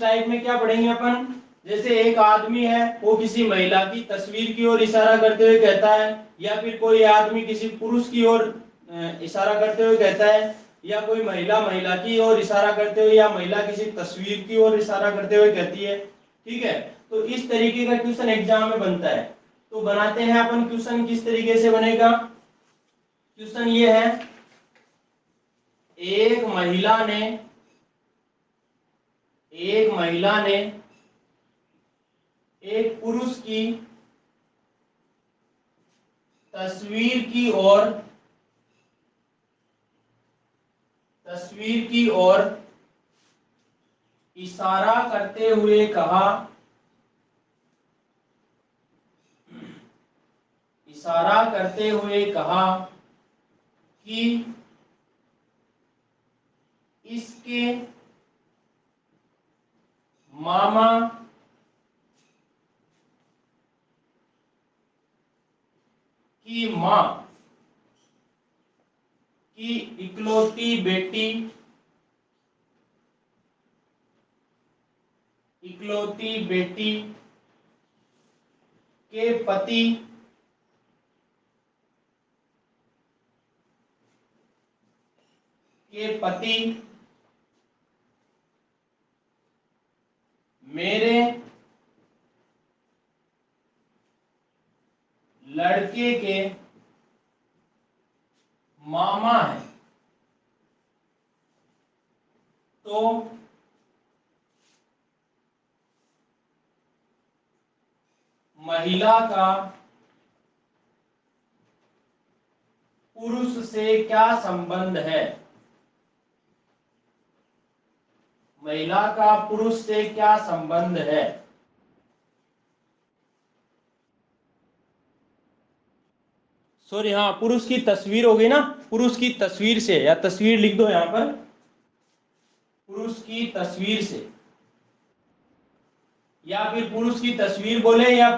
Type में क्या पढ़ेंगे अपन, जैसे एक आदमी है वो किसी महिला की तस्वीर की ओर इशारा करते हुए कहता है, या फिर कोई आदमी किसी पुरुष की ओर इशारा करते हुए कहता है, या कोई महिला महिला की ओर इशारा करते हुए, या महिला किसी तस्वीर की ओर इशारा करते हुए कहती है। ठीक है, तो इस तरीके का क्वेश्चन एग्जाम में बनता है। तो बनाते हैं अपन, क्वेश्चन किस तरीके से बनेगा। क्वेश्चन ये है, एक महिला ने एक पुरुष की तस्वीर की ओर इशारा करते हुए कहा, कि इसके मामा की मां की इकलौती बेटी के पति मेरे लड़के के मामा है। तो महिला का पुरुष से क्या संबंध है? महिला का पुरुष से क्या संबंध है? सॉरी, हाँ, पुरुष की तस्वीर हो गई ना, पुरुष की तस्वीर से, या तस्वीर लिख दो यहां पर, पुरुष की तस्वीर से, या फिर पुरुष की तस्वीर बोले, या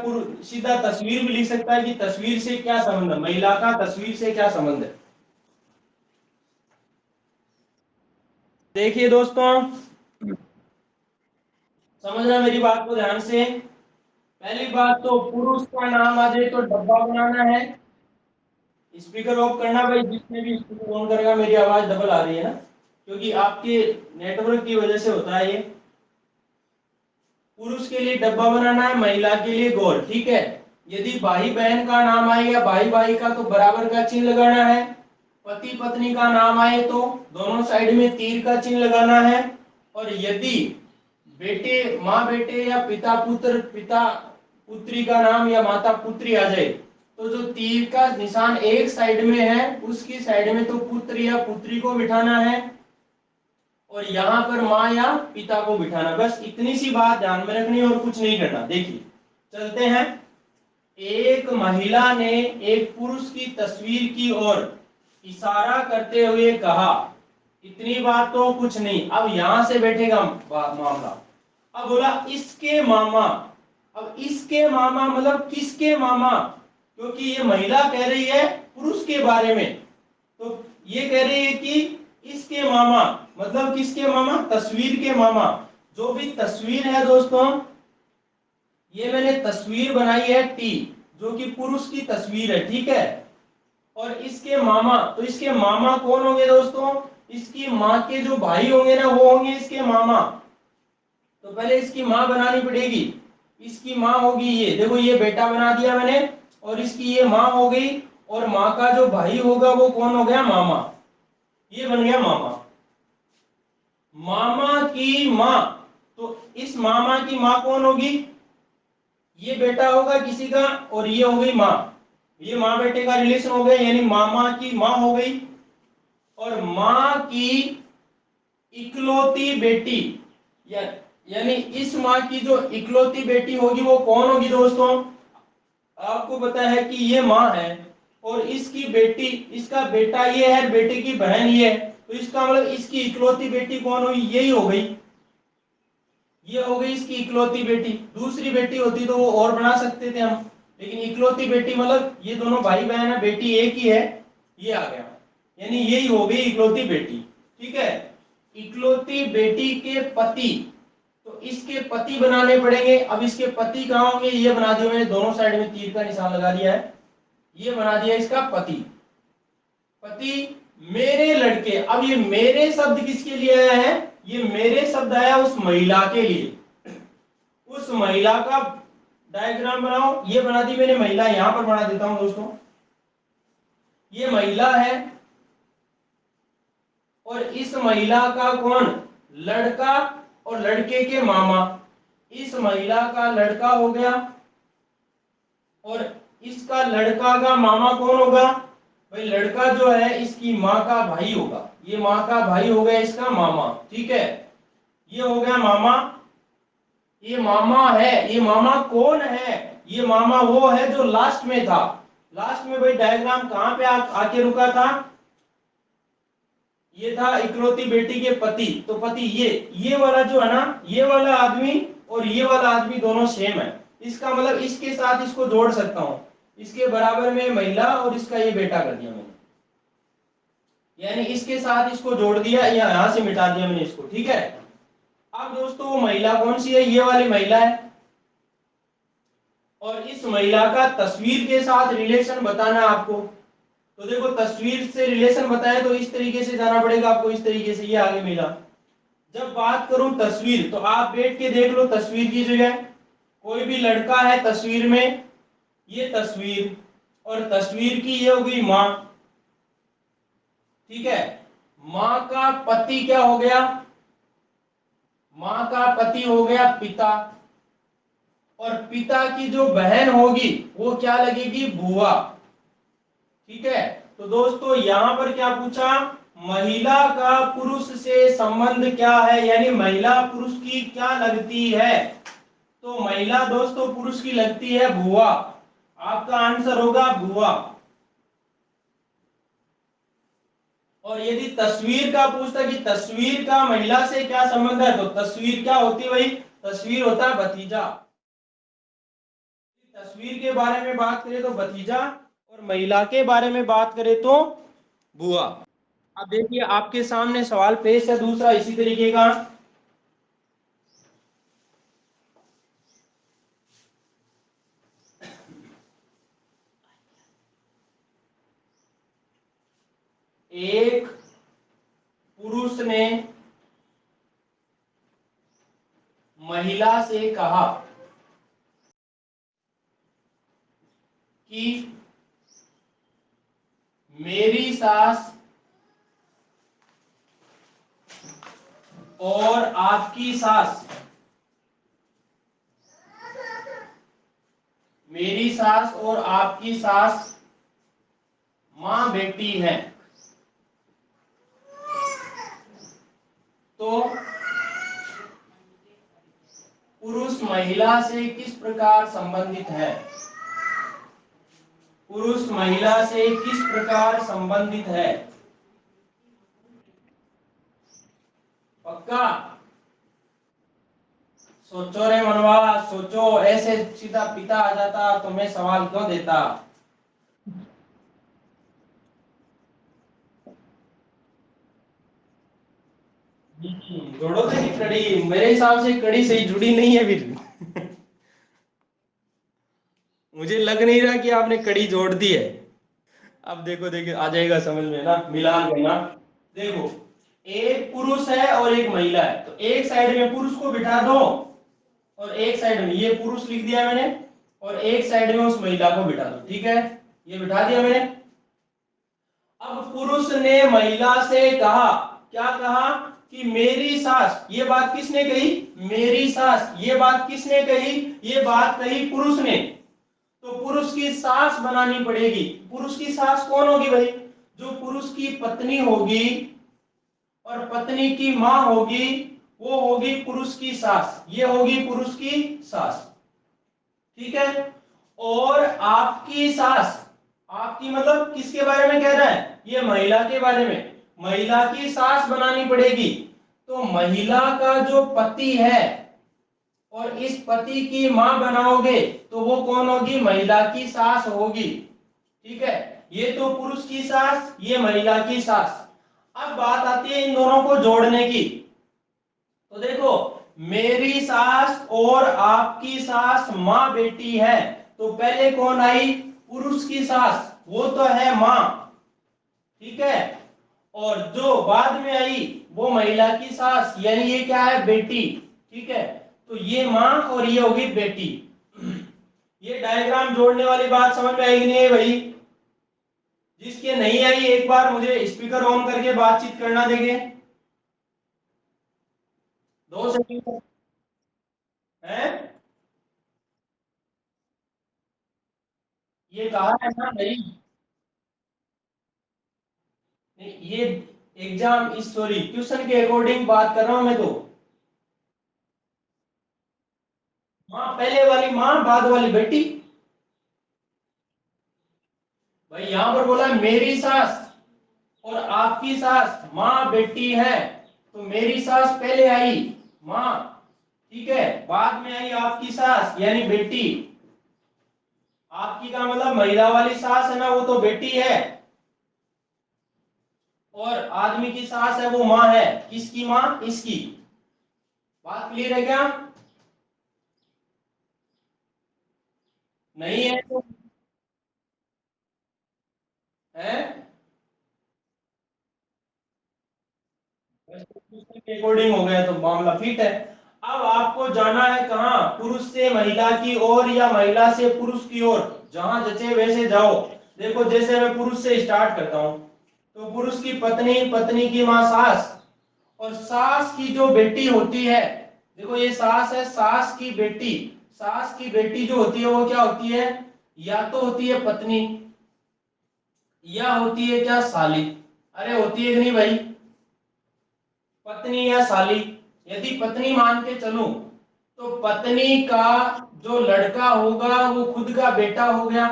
सीधा तस्वीर भी लिख सकता है कि तस्वीर से क्या संबंध है, महिला का तस्वीर से क्या संबंध है। देखिए दोस्तों, समझना मेरी बात को ध्यान से। पहली बात तो पुरुष का नाम आ जाए तो डब्बा बनाना है। स्पीकर ऑफ करना भाई, जिसने भी स्पीकर ऑन करेगा, मेरी आवाज डबल आ रही है ना, क्योंकि आपके नेटवर्क की वजह से होता है ये। पुरुष के लिए डब्बा बनाना है, महिला के लिए गोल। ठीक है, यदि भाई बहन का नाम आए या भाई भाई का, तो बराबर का चिन्ह लगाना है। पति पत्नी का नाम आए तो दोनों साइड में तीर का चिन्ह लगाना है। और यदि बेटे माँ बेटे या पिता पुत्री का नाम, या माता पुत्री आ जाए, तो जो तीर का निशान एक साइड में है उसकी साइड में तो पुत्र या पुत्री को बिठाना है, और यहाँ पर माँ या पिता को बिठाना। बस इतनी सी बात ध्यान में रखनी और कुछ नहीं करना। देखिए, चलते हैं। एक महिला ने एक पुरुष की तस्वीर की ओर इशारा करते हुए कहा, इतनी बात तो कुछ नहीं। अब यहां से बैठेगा मामला। अब बोला इसके मामा। अब इसके मामा मतलब किसके मामा, क्योंकि ये महिला कह रही है पुरुष के बारे में, तो ये कह रही है कि इसके मामा, मतलब किसके मामा, तस्वीर के मामा। जो भी तस्वीर है दोस्तों, ये मैंने तस्वीर बनाई है टी, जो कि पुरुष की तस्वीर है। ठीक है, और इसके मामा, तो इसके मामा कौन होंगे दोस्तों, इसकी माँ के जो भाई होंगे ना, वो होंगे इसके मामा। तो पहले इसकी माँ बनानी पड़ेगी। इसकी माँ होगी ये, देखो ये बेटा बना दिया मैंने, और इसकी ये माँ हो गई, और माँ का जो भाई होगा वो कौन हो गया, मामा। ये बन गया मामा। मामा की माँ, तो इस मामा की माँ कौन होगी, ये बेटा होगा किसी का, और ये हो गई माँ। ये माँ बेटे का रिलेशन हो गया, यानी मामा की माँ हो गई। और माँ की इकलौती बेटी, या यानी इस माँ की जो इकलौती बेटी होगी वो कौन होगी दोस्तों, आपको पता है कि ये माँ है, और इसकी बेटी, इसका बेटा ये है, बेटे की बहन ये है, तो इसका मतलब इसकी इकलौती बेटी कौन हुई, यही हो गई। ये हो गई इसकी इकलौती बेटी। दूसरी बेटी होती तो वो और बना सकते थे हम, लेकिन इकलौती बेटी मतलब ये दोनों भाई बहन है, बेटी एक ही है, ये आ गया, यानी यही हो गई इकलौती बेटी। ठीक है, इकलौती बेटी के पति, तो इसके पति बनाने पड़ेंगे। अब इसके पति कहाँ होंगे, ये बना दिया मैंने, दोनों साइड में तीर का निशान लगा दिया है, ये बना दिया इसका पति। पति मेरे लड़के, अब ये मेरे शब्द किसके लिए आया है, ये मेरे शब्द आया उस महिला के लिए। उस महिला का डायग्राम बनाओ, ये बना दी मैंने महिला, यहां पर बना देता हूं दोस्तों। ये महिला है और इस महिला का कौन, लड़का और लड़के के मामा। इस महिला का लड़का हो गया और इसका लड़का का मामा कौन होगा भाई, लड़का जो है इसकी माँ का भाई होगा, ये माँ का भाई हो गया इसका मामा। ठीक है, ये हो गया मामा। ये मामा है, ये मामा कौन है, ये मामा वो है जो लास्ट में था। लास्ट में भाई डायग्राम कहां पे आके रुका था, ये था इकलौती बेटी के पति। तो पति ये वाला जो है ना, ये वाला आदमी और ये वाला आदमी दोनों सेम है। इसका मतलब इसके साथ इसको जोड़ सकता हूं, इसके बराबर में महिला और इसका ये बेटा कर दिया मैंने, यानी इसके साथ इसको जोड़ दिया, यहां से मिटा दिया मैंने इसको। ठीक है, अब दोस्तों वो महिला कौन सी है, ये वाली महिला है और इस महिला का तस्वीर के साथ रिलेशन बताना है आपको। तो देखो तस्वीर से रिलेशन बताया तो इस तरीके से जाना पड़ेगा आपको, इस तरीके से, ये आगे मिला। जब बात करूं तस्वीर, तो आप बैठ के देख लो तस्वीर की जगह, कोई भी लड़का है तस्वीर में, ये तस्वीर, और तस्वीर की ये हो गई मां। ठीक है, मां का पति क्या हो गया, मां का पति हो गया पिता, और पिता की जो बहन होगी वो क्या लगेगी, बुआ। ठीक है, तो दोस्तों यहां पर क्या पूछा, महिला का पुरुष से संबंध क्या है, यानी महिला पुरुष की क्या लगती है। तो महिला दोस्तों पुरुष की लगती है बुआ, आपका आंसर होगा बुआ। और यदि तस्वीर का पूछता कि तस्वीर का महिला से क्या संबंध है, तो तस्वीर क्या होती है भाई, तस्वीर होता है भतीजा। तस्वीर के बारे में बात करें तो भतीजा, और महिला के बारे में बात करें तो बुआ। अब देखिए आपके सामने सवाल पेश है दूसरा इसी तरीके का। एक पुरुष ने महिला से कहा कि मेरी सास और आपकी सास, मेरी सास और आपकी सास मां बेटी है। तो पुरुष महिला से किस प्रकार संबंधित है, पुरुष महिला से किस प्रकार संबंधित है। पक्का सोचो रे मनवा, सोचो, ऐसे सीधा पिता आ जाता तो मैं सवाल क्यों देता। जोड़ो तो नहीं कड़ी, मेरे हिसाब से कड़ी सही जुड़ी नहीं है फिर। मुझे लग नहीं रहा कि आपने कड़ी जोड़ दी है। अब देखो देखो आ जाएगा समझ में ना, मिलान करना। देखो एक पुरुष है और एक महिला है, तो एक साइड में पुरुष को बिठा दो और एक साइड में, ये पुरुष लिख दिया मैंने, और एक साइड में उस महिला को बिठा दो। ठीक है, ये बिठा दिया मैंने। अब पुरुष ने महिला से कहा, क्या कहा, कि मेरी सास, ये बात किसने कही, मेरी सास, ये बात किसने कही, ये बात कही पुरुष ने। तो पुरुष की सास बनानी पड़ेगी। पुरुष की सास कौन होगी भाई, जो पुरुष की पत्नी होगी और पत्नी की मां होगी, वो होगी पुरुष की सास, ये होगी पुरुष की सास। ठीक है, और आपकी सास, आपकी मतलब किसके बारे में कह रहा है, ये महिला के बारे में, महिला की सास बनानी पड़ेगी। तो महिला का जो पति है और इस पति की मां बनाओगे तो वो कौन होगी, महिला की सास होगी। ठीक है, ये तो पुरुष की सास, ये महिला की सास। अब बात आती है इन दोनों को जोड़ने की। तो देखो मेरी सास और आपकी सास माँ बेटी है, तो पहले कौन आई? पुरुष की सास, वो तो है माँ, ठीक है। और जो बाद में आई वो महिला की सास, यानी ये क्या है? बेटी, ठीक है। तो ये माँ और ये होगी बेटी। ये डायग्राम जोड़ने वाली बात समझ में आई कि नहीं है भाई? जिसके नहीं आई एक बार मुझे स्पीकर ऑन करके बातचीत करना देंगे, 2 सेकंड है। ये कहा है ना भाई, नहीं, ये एग्जाम इस सॉरी ट्यूशन के अकॉर्डिंग बात कर रहा हूं मैं तो। माँ पहले वाली माँ, बाद वाली बेटी। भाई यहां पर बोला मेरी सास और आपकी सास माँ बेटी है, तो मेरी सास पहले आई माँ, ठीक है, बाद में आई आपकी सास यानी बेटी। आपकी का मतलब महिला वाली सास है ना, वो तो बेटी है, और आदमी की सास है वो माँ है। किसकी माँ? इसकी। बात क्लियर है क्या? नहीं है तो है रिकॉर्डिंग हो गया तो मामला फिट है। अब आपको जाना है कहाँ? पुरुष से महिला की ओर या महिला से पुरुष की ओर, जहां जचे वैसे जाओ। देखो जैसे मैं पुरुष से स्टार्ट करता हूं, तो पुरुष की पत्नी, पत्नी की माँ सास, और सास की जो बेटी होती है, देखो ये सास है, सास की बेटी, सास की बेटी जो होती है वो क्या होती है? या तो होती है पत्नी, या होती है क्या? साली। अरे होती है कि नहीं भाई? पत्नी या साली। यदि पत्नी मान के चलो, तो पत्नी का जो लड़का होगा वो खुद का बेटा हो गया,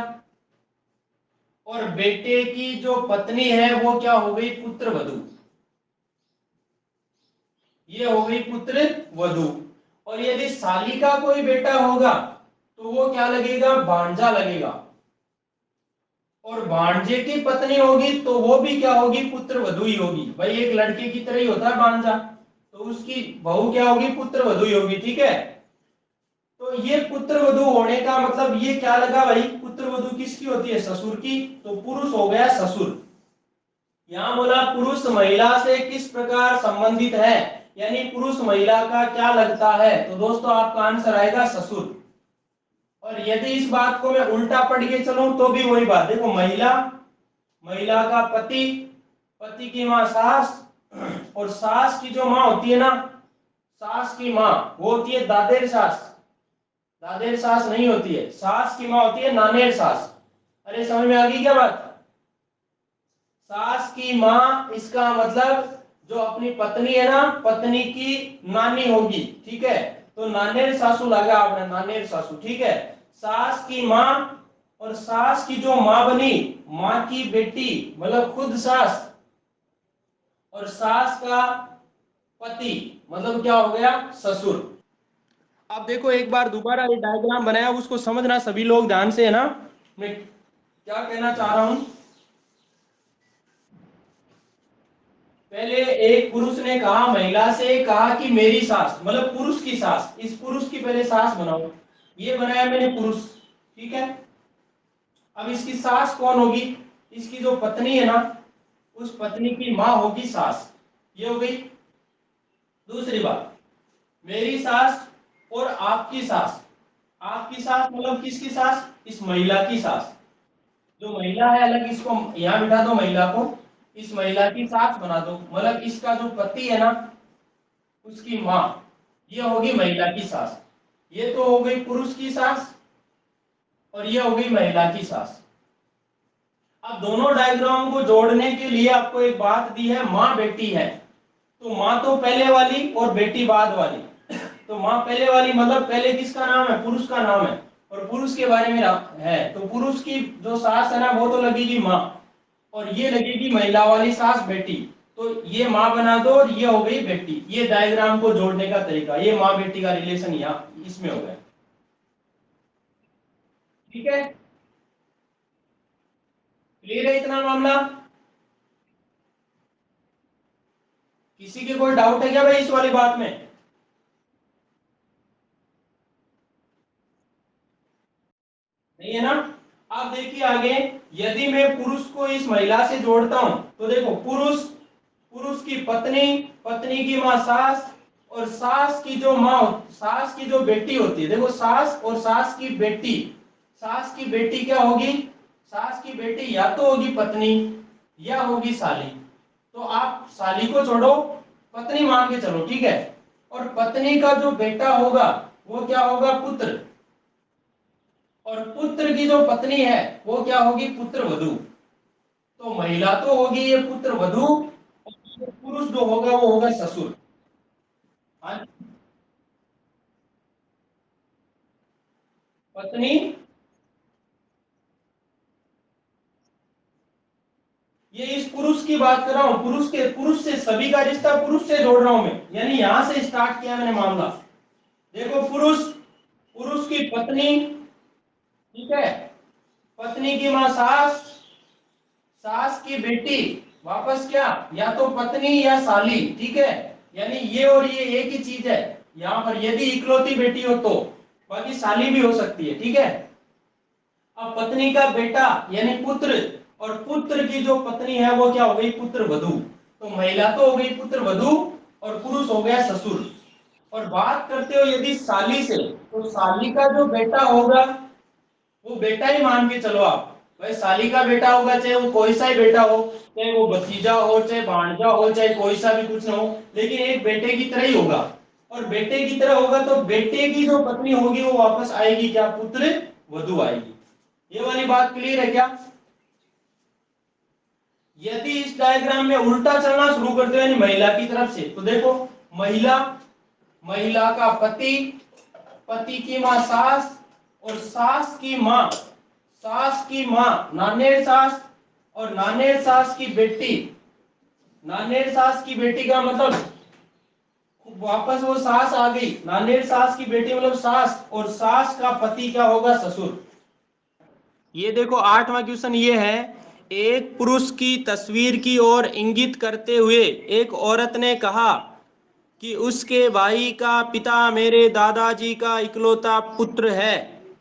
और बेटे की जो पत्नी है वो क्या हो गई? पुत्र वधू। ये हो गई पुत्र वधू। और यदि साली का कोई बेटा होगा तो वो क्या लगेगा? भांजा लगेगा। और भांजे की पत्नी होगी तो वो भी क्या होगी? पुत्र वधू ही होगी। भाई एक लड़के की तरह ही होता है भांजा, तो उसकी बहू क्या होगी? पुत्र वधू ही होगी, ठीक है। तो ये पुत्र वधू होने का मतलब ये क्या लगा भाई? पुत्र वधू किसकी होती है? ससुर की। तो पुरुष हो गया ससुर। यहां बोला पुरुष महिला से किस प्रकार संबंधित है, यानी पुरुष महिला का क्या लगता है, तो दोस्तों आपका आंसर आएगा ससुर। और यदि इस बात को मैं उल्टा पढ़ के चलूं तो भी वही बात। देखो महिला, महिला का पति, पति की माँ सास, और सास की जो माँ होती है ना, सास की माँ वो होती है दादेर सास। दादेर सास नहीं होती है, सास की माँ होती है नानेर सास। अरे समझ में आ गई क्या बात? सास की माँ इसका मतलब जो अपनी पत्नी है ना, पत्नी की नानी होगी, ठीक है। तो नानेर सासू लगा आपने, नानेर सासू, ठीक है। सास की माँ, और सास की जो माँ बनी, माँ की बेटी, मतलब खुद सास, और सास का पति, मतलब क्या हो गया? ससुर। अब देखो एक बार दोबारा ये डायग्राम बनाया, उसको समझना सभी लोग ध्यान से, है ना। मैं क्या कहना चाह रहा हूं, पहले एक पुरुष ने कहा, महिला से कहा कि मेरी सास, मतलब पुरुष की सास, इस पुरुष की पहले सास बनाओ। ये बनाया मैंने पुरुष, ठीक है। अब इसकी सास कौन होगी? इसकी जो पत्नी है ना, उस पत्नी की माँ होगी सास। ये हो गई। दूसरी बात, मेरी सास और आपकी सास। आपकी सास मतलब किसकी सास? इस महिला की सास। जो महिला है अलग, इसको यहाँ बिठा दो महिला को, इस महिला की सास बना दो, मतलब इसका जो पति है ना, उसकी माँ, ये होगी महिला की सास। ये तो हो गई पुरुष की सास, और ये हो गई महिला की सास। अब दोनों डायग्राम को जोड़ने के लिए आपको एक बात दी है, माँ बेटी है, तो माँ तो पहले वाली और बेटी बाद वाली। तो माँ पहले वाली मतलब पहले किसका नाम है? पुरुष का नाम है, और पुरुष के बारे में है, तो पुरुष की जो सास है ना वो तो लगेगी माँ, और ये लगेगी महिला वाली सास बेटी। तो ये माँ बना दो और ये हो गई बेटी। ये डायग्राम को जोड़ने का तरीका, ये माँ बेटी का रिलेशन यहाँ इसमें हो गया, ठीक है। क्लियर है इतना मामला? किसी के कोई डाउट है क्या भाई इस वाली बात में? नहीं है ना। अब देखिए आगे, यदि मैं पुरुष को इस महिला से जोड़ता हूं तो देखो, पुरुष, पुरुष की पत्नी, पत्नी की माँ सास, और सास की जो माँ, सास की जो बेटी होती है, देखो सास और सास की बेटी, सास की बेटी क्या होगी, सास की बेटी या तो होगी पत्नी या होगी साली। तो आप साली को छोड़ो, पत्नी मान के चलो, ठीक है। और पत्नी का जो बेटा होगा वो क्या होगा, पुत्र। और पुत्र की जो पत्नी है वो क्या होगी, पुत्र वधू। तो महिला तो होगी ये पुत्र वधू, और पुरुष जो होगा वो होगा ससुर। हाँ, पत्नी, ये इस पुरुष की बात कर रहा हूं, पुरुष के, पुरुष से, सभी का रिश्ता पुरुष से जोड़ रहा हूं मैं, यानी यहां से स्टार्ट किया मैंने मामला। देखो पुरुष, पुरुष की पत्नी, ठीक है, पत्नी की मां सास, सास की बेटी, वापस क्या, या तो पत्नी या साली, ठीक है। यानी ये और ये एक ही चीज है यहां पर, यदि इकलौती बेटी हो तो, बाकी साली भी हो सकती है, ठीक है। अब पत्नी का बेटा यानी पुत्र, और पुत्र की जो पत्नी है वो क्या हो गई, पुत्र वधू। तो महिला तो हो गई पुत्र वधू, और पुरुष हो गया ससुर। और बात करते हो यदि साली से, तो साली का जो बेटा होगा वो बेटा ही मान के चलो आप, भाई साली का बेटा होगा, चाहे वो कोई सा ही बेटा हो, चाहे वो भतीजा हो, चाहे भांजा हो, चाहे कोई सा भी कुछ ना हो, लेकिन एक बेटे की तरह ही होगा। और बेटे की तरह होगा तो बेटे की जो पत्नी होगी वो वापस आएगी क्या, पुत्र वधू आएगी। ये वाली बात क्लियर है क्या। यदि इस डायग्राम में उल्टा चलना शुरू करते हो यानी महिला की तरफ से, तो देखो, महिला, महिला का पति, पति की मां सास, और सास की मां, सास की मां नानेर सास, और नानेर सास की बेटी, नानेर सास की बेटी का मतलब वापस वो सास आ गई, नानेर सास की बेटी मतलब सास, और सास का पति क्या होगा, ससुर। ये देखो 8वां क्वेश्चन ये है, एक पुरुष की तस्वीर की ओर इंगित करते हुए एक औरत ने कहा कि उसके भाई का पिता मेरे दादाजी का इकलौता पुत्र है,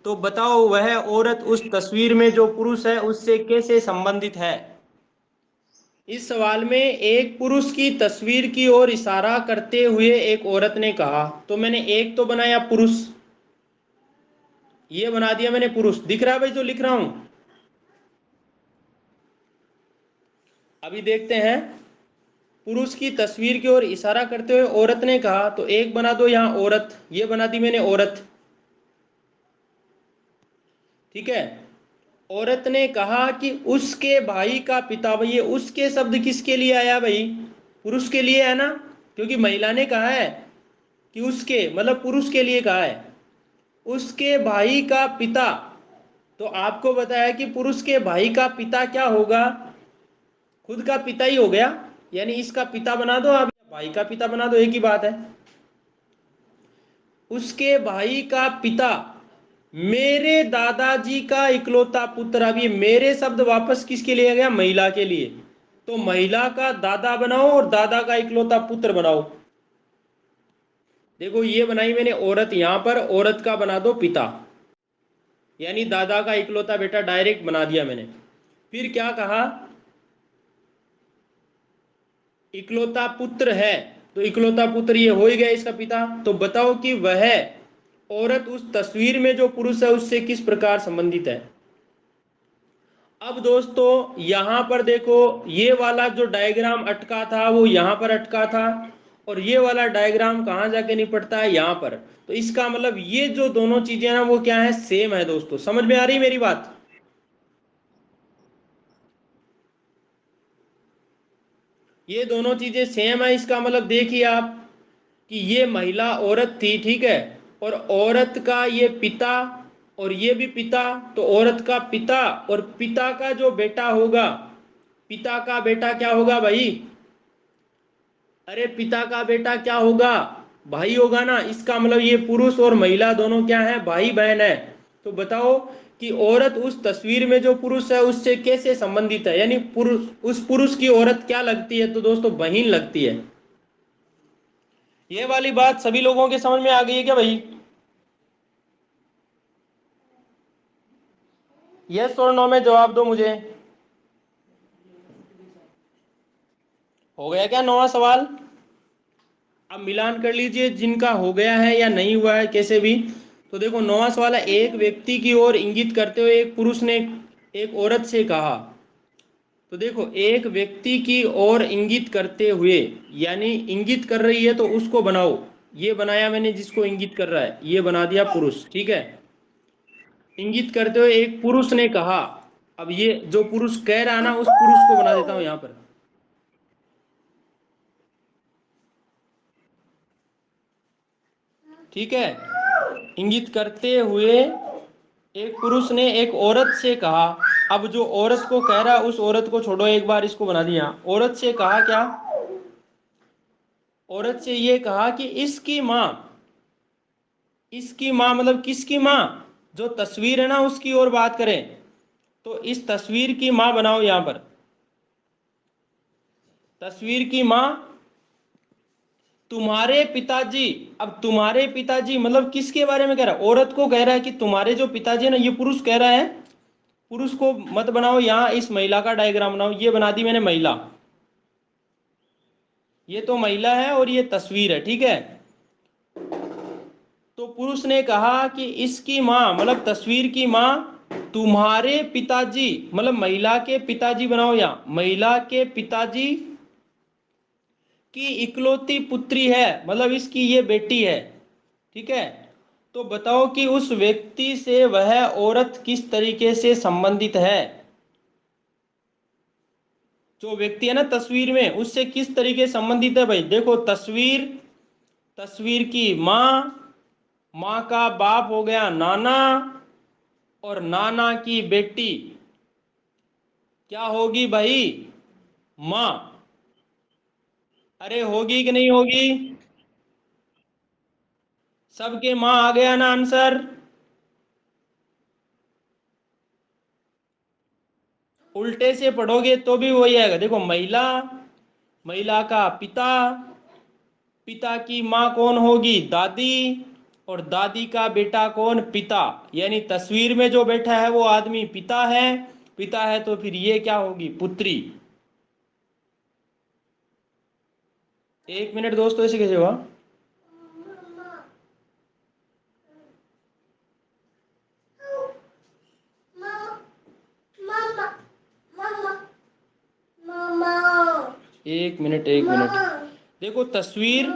तो बताओ वह औरत उस तस्वीर में जो पुरुष है उससे कैसे संबंधित है। इस सवाल में एक पुरुष की तस्वीर की ओर इशारा करते हुए एक औरत ने कहा, तो मैंने एक तो बनाया पुरुष, ये बना दिया मैंने पुरुष, दिख रहा है भाई जो लिख रहा हूं। अभी देखते हैं, पुरुष की तस्वीर की ओर इशारा करते हुए औरत ने कहा, तो एक बना दो यहां औरत, ये बना दी मैंने औरत, ठीक है। औरत ने कहा कि उसके भाई का पिता, भाई ये उसके शब्द किसके लिए आया भाई, पुरुष के लिए है ना, क्योंकि महिला ने कहा है कि उसके, मतलब पुरुष के लिए कहा है। उसके भाई का पिता, तो आपको बताया कि पुरुष के भाई का पिता क्या होगा, खुद का पिता ही हो गया, यानी इसका पिता बना दो आप, भाई का पिता बना दो, एक ही बात है। उसके भाई का पिता मेरे दादाजी का इकलौता पुत्र, अब ये मेरे शब्द वापस किसके लिए गया, महिला के लिए, तो महिला का दादा बनाओ और दादा का इकलौता पुत्र बनाओ। देखो ये बनाई मैंने औरत, यहां पर औरत का बना दो पिता, यानी दादा का इकलौता बेटा, डायरेक्ट बना दिया मैंने। फिर क्या कहा, इकलौता पुत्र है, तो इकलौता पुत्र ये हो ही गया इसका पिता, तो बताओ कि वह औरत उस तस्वीर में जो पुरुष है उससे किस प्रकार संबंधित है। अब दोस्तों यहां पर देखो, ये वाला जो डायग्राम अटका था वो यहां पर अटका था, और ये वाला डायग्राम कहां जाके निपटता है, यहां पर। तो इसका मतलब ये जो दोनों चीजें ना वो क्या है, सेम है दोस्तों, समझ में आ रही मेरी बात। ये दोनों चीजें सेम है, इसका मतलब देखिए आप कि ये महिला औरत थी, ठीक है, और औरत का ये पिता, और ये भी पिता, तो औरत का पिता और पिता का जो बेटा होगा, पिता का बेटा क्या होगा भाई, अरे पिता का बेटा क्या होगा, भाई होगा ना, इसका मतलब ये पुरुष और महिला दोनों क्या है, भाई बहन है। तो बताओ कि औरत उस तस्वीर में जो पुरुष है उससे कैसे संबंधित है, यानी पुरुष, उस पुरुष की औरत क्या लगती है, तो दोस्तों बहन लगती है। ये वाली बात सभी लोगों के समझ में आ गई है क्या भाई। यस और नो में जवाब दो मुझे। हो गया क्या नौवां सवाल? अब मिलान कर लीजिए जिनका हो गया है या नहीं हुआ है कैसे भी। तो देखो नौवां सवाल है, एक व्यक्ति की ओर इंगित करते हुए एक पुरुष ने एक औरत से कहा। तो देखो एक व्यक्ति की ओर इंगित करते हुए, यानी इंगित कर रही है तो उसको बनाओ। ये बनाया मैंने जिसको इंगित कर रहा है, ये बना दिया पुरुष, ठीक है। इंगित करते हुए एक पुरुष ने कहा। अब ये जो पुरुष कह रहा है ना, उस पुरुष को बना देता हूं यहां पर। ठीक है, इंगित करते हुए एक पुरुष ने एक औरत से कहा। अब जो औरत को कह रहा है उस औरत को छोड़ो, एक बार इसको बना दिया। औरत से कहा क्या? औरत से ये कहा कि इसकी माँ, इसकी माँ मतलब किसकी माँ? जो तस्वीर है ना उसकी ओर बात करें, तो इस तस्वीर की माँ बनाओ यहां पर। तस्वीर की माँ तुम्हारे पिताजी। अब तुम्हारे पिताजी मतलब किसके बारे में कह रहा है? औरत को कह रहा है कि तुम्हारे जो पिताजी है ना, ये पुरुष कह रहा है। पुरुष को मत बनाओ, यहां इस महिला का डायग्राम बनाओ। ये बना दी मैंने महिला, ये तो महिला है और ये तस्वीर है, ठीक है। तो पुरुष ने कहा कि इसकी माँ मतलब तस्वीर की माँ तुम्हारे पिताजी, मतलब महिला के पिताजी बनाओ, यहां महिला के पिताजी की इकलौती पुत्री है, मतलब इसकी ये बेटी है, ठीक है। तो बताओ कि उस व्यक्ति से वह औरत किस तरीके से संबंधित है? जो व्यक्ति है ना तस्वीर में, उससे किस तरीके से संबंधित है भाई? देखो तस्वीर, तस्वीर की माँ, माँ का बाप हो गया नाना, और नाना की बेटी क्या होगी भाई? माँ। अरे होगी कि नहीं होगी? सबके माँ आ गया ना आंसर। उल्टे से पढ़ोगे तो भी वही आएगा। देखो महिला, महिला का पिता, पिता की माँ कौन होगी? दादी, और दादी का बेटा कौन? पिता। यानी तस्वीर में जो बैठा है वो आदमी पिता है। पिता है तो फिर ये क्या होगी? पुत्री। एक मिनट दोस्तों, ऐसे कैसे हुआ? एक मिनट, एक मिनट। देखो तस्वीर,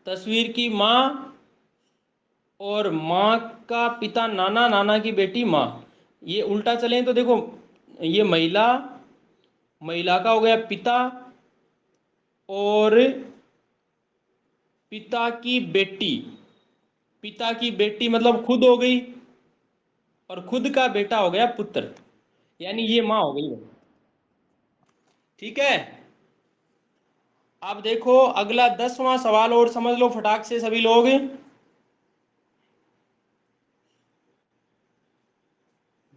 तस्वीर की माँ, और माँ का पिता नाना, नाना की बेटी माँ। ये उल्टा चले तो देखो, ये महिला, महिला का हो गया पिता, और पिता की बेटी, पिता की बेटी मतलब खुद हो गई, और खुद का बेटा हो गया पुत्र, यानी ये माँ हो गई। ठीक है। अब देखो अगला 10वां सवाल और समझ लो फटाक से सभी लोग।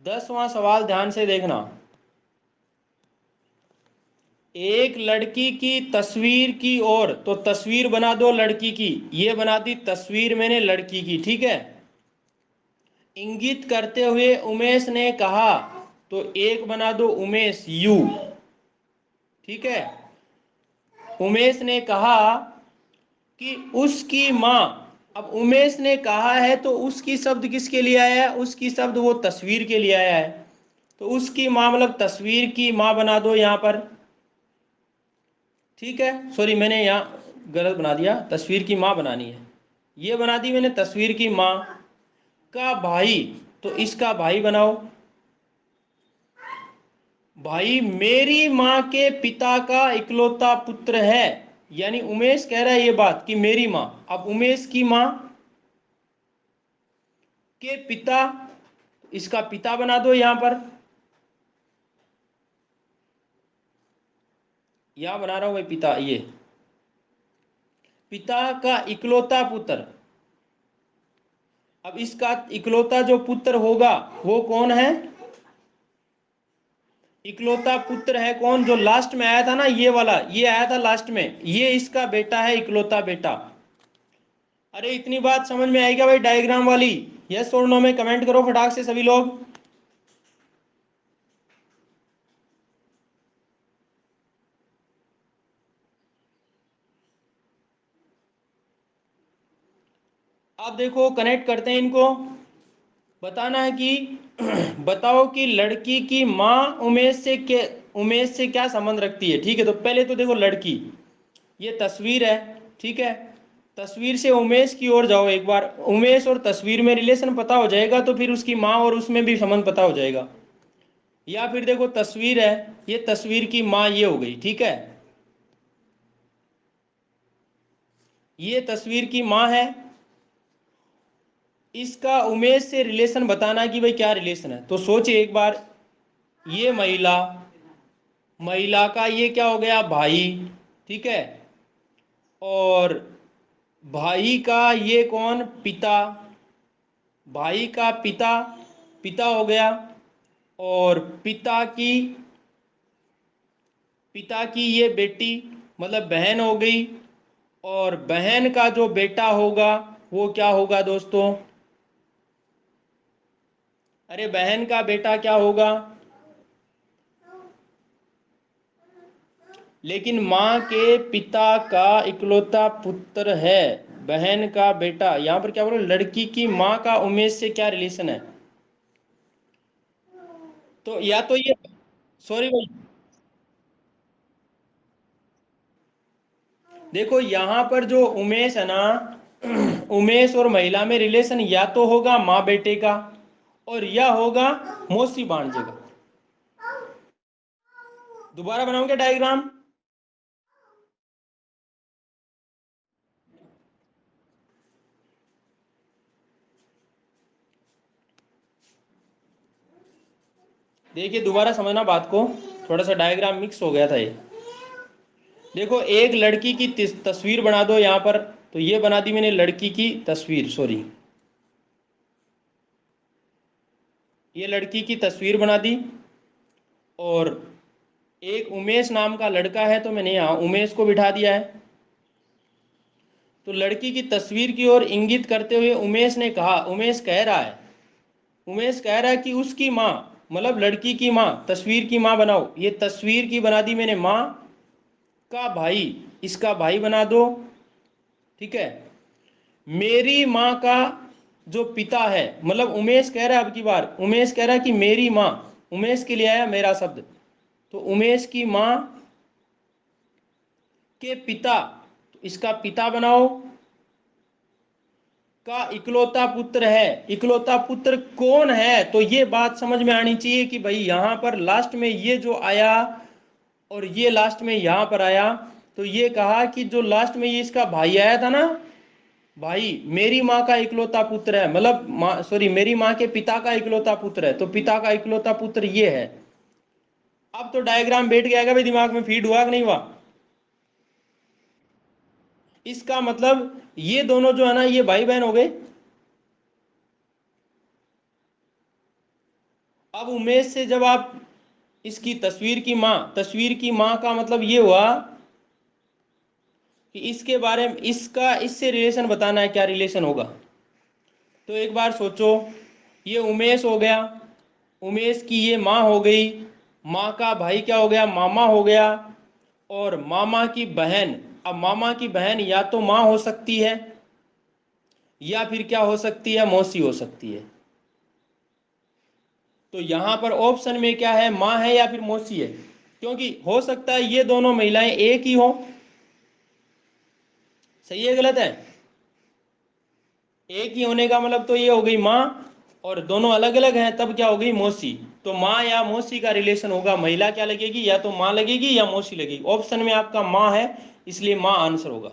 10वां सवाल ध्यान से देखना। एक लड़की की तस्वीर की ओर, तो तस्वीर बना दो लड़की की, ये बना दी तस्वीर मैंने लड़की की, ठीक है। इंगित करते हुए उमेश ने कहा, तो एक बना दो उमेश यू, ठीक है। उमेश ने कहा कि उसकी माँ। अब उमेश ने कहा है तो उसकी शब्द किसके लिए आया है? उसकी शब्द वो तस्वीर के लिए आया है। तो उसकी माँ मतलब तस्वीर की माँ बना दो यहां पर, ठीक है। सॉरी मैंने यहाँ गलत बना दिया, तस्वीर की माँ बनानी है। ये बना दी मैंने तस्वीर की माँ। का भाई, तो इसका भाई बनाओ। भाई मेरी माँ के पिता का इकलौता पुत्र है, यानी उमेश कह रहा है ये बात कि मेरी माँ। अब उमेश की माँ के पिता, इसका पिता बना दो यहां पर। यहां बना रहा हूं मैं पिता, ये पिता का इकलौता पुत्र। अब इसका इकलौता जो पुत्र होगा वो कौन है? इकलौता पुत्र है कौन? जो लास्ट में आया था ना, ये वाला, ये आया था लास्ट में, ये इसका बेटा है, इकलौता बेटा। अरे इतनी बात समझ में आएगा भाई डायग्राम वाली? यस और नो में कमेंट करो फटाक से सभी लोग। अब देखो कनेक्ट करते हैं इनको। बताना है कि बताओ कि लड़की की माँ उमेश से क्या संबंध रखती है। ठीक है, तो पहले तो देखो लड़की, ये तस्वीर है। ठीक है, तस्वीर से उमेश की ओर जाओ एक बार, उमेश और तस्वीर में रिलेशन पता हो जाएगा तो फिर उसकी माँ और उसमें भी संबंध पता हो जाएगा। या फिर देखो तस्वीर है, ये तस्वीर की माँ ये हो गई। ठीक है, ये तस्वीर की माँ है। इसका उमेश से रिलेशन बताना कि भाई क्या रिलेशन है। तो सोचिए एक बार, ये महिला, महिला का ये क्या हो गया, भाई। ठीक है, और भाई का ये कौन, पिता। भाई का पिता, पिता हो गया। और पिता की ये बेटी मतलब बहन हो गई। और बहन का जो बेटा होगा वो क्या होगा दोस्तों, अरे बहन का बेटा क्या होगा। लेकिन माँ के पिता का इकलौता पुत्र है, बहन का बेटा। यहां पर क्या बोलो, लड़की की माँ का उमेश से क्या रिलेशन है। तो या तो ये, सॉरी भाई, देखो यहां पर जो उमेश है ना, उमेश और महिला में रिलेशन या तो होगा माँ बेटे का, और या होगा मौसी भांजे का। दोबारा बनाऊंगे डायग्राम। देखिए दोबारा समझना बात को, थोड़ा सा डायग्राम मिक्स हो गया था ये। देखो एक लड़की की तस्वीर बना दो यहाँ पर। तो ये बना दी मैंने लड़की की तस्वीर, सॉरी, ये लड़की की तस्वीर बना दी। और एक उमेश नाम का लड़का है तो मैंने यहाँ उमेश को बिठा दिया है। तो लड़की की तस्वीर की ओर इंगित करते हुए उमेश ने कहा, उमेश कह रहा है, उमेश कह रहा है कि उसकी माँ मतलब लड़की की माँ, तस्वीर की माँ बनाओ। ये तस्वीर की बना दी मैंने माँ, का भाई, इसका भाई बना दो। ठीक है, मेरी माँ का जो पिता है, मतलब उमेश कह रहा है, अब की बार उमेश कह रहा है कि मेरी माँ, उमेश के लिए आया मेरा शब्द। तो उमेश की माँ के पिता, तो इसका पिता बनाओ, का इकलौता पुत्र है। इकलौता पुत्र कौन है, तो ये बात समझ में आनी चाहिए कि भाई यहां पर लास्ट में ये जो आया और ये लास्ट में यहां पर आया, तो ये कहा कि जो लास्ट में ये इसका भाई आया था ना, भाई मेरी माँ का इकलौता पुत्र है, मतलब माँ, सॉरी, मेरी माँ के पिता का इकलौता पुत्र है, तो पिता का इकलौता पुत्र ये है। अब तो डायग्राम बैठ गया भाई, दिमाग में फीड हुआ कि नहीं हुआ। इसका मतलब ये दोनों जो है ना, ये भाई बहन हो गए। अब उमेश से जब आप इसकी तस्वीर की माँ का मतलब ये हुआ कि इसके बारे में, इसका इससे रिलेशन बताना है, क्या रिलेशन होगा। तो एक बार सोचो, ये उमेश हो गया, उमेश की ये माँ हो गई, माँ का भाई क्या हो गया, मामा हो गया। और मामा की बहन, अब मामा की बहन या तो माँ हो सकती है या फिर क्या हो सकती है, मौसी हो सकती है। तो यहां पर ऑप्शन में क्या है, माँ है या फिर मौसी है, क्योंकि हो सकता है ये दोनों महिलाएं एक ही हो। सही है गलत है, एक ही होने का मतलब तो ये हो गई माँ, और दोनों अलग अलग हैं तब क्या हो गई, मौसी। तो माँ या मौसी का रिलेशन होगा, महिला क्या लगेगी, या तो माँ लगेगी या मौसी लगेगी। ऑप्शन में आपका माँ है, इसलिए माँ आंसर होगा।